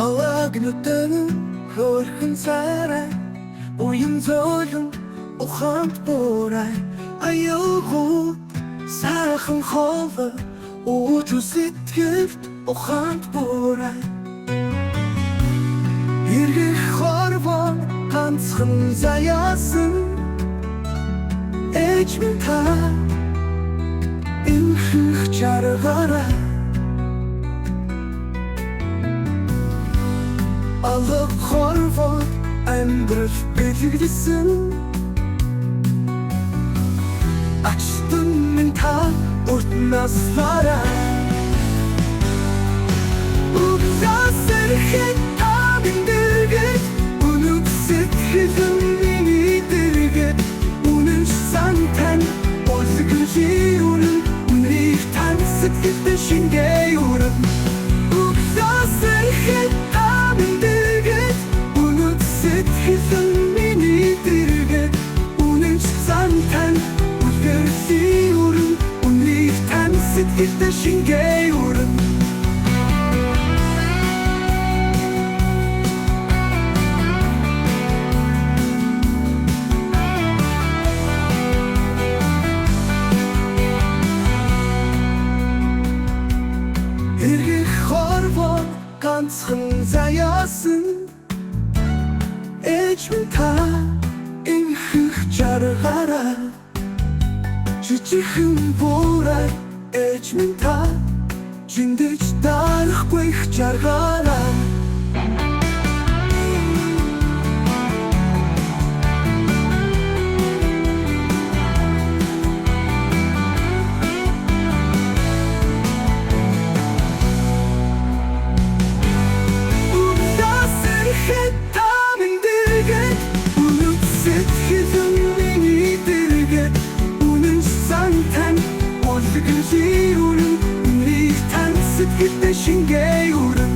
Аллагнутын хөрхөн царай Уян зөөлөн ухаант борай Аюулгүй сайхан ховы Ууч сэтгэлд ухаант борай Иргэх хорвоо ганцхан заяасан Ээж минь та эмхэх чаргаарай Алып хорвоо амьдрал бэлгэлсэн Ачтан минь та урт наслаарай Угсаас эрхэд та минь дэргэд Үнэт сэтгэлэн миний дэргэд Үнэн сан тань Өлгөлийн үнэн Үнээх тань сэтгэлдэн шингээ үрэн Угсаас эрхэд та минь дэргэд Үнэт сэтгэлэн миний дэргэд Үнэн сан тань Өлгөлийн үнэн Үнээх тань сэтгэлдэн шингээ үрэн Иргэх хорвоо ганцхан заяасан Ээж минь та эмхэх чаргаарай Жижигхэн бүрай ээж минь та Жиндэж дарахгүй их чаргаарай Өлгөлийн үнэн Үнээх тань сэтгэлдэн шингээ үрэн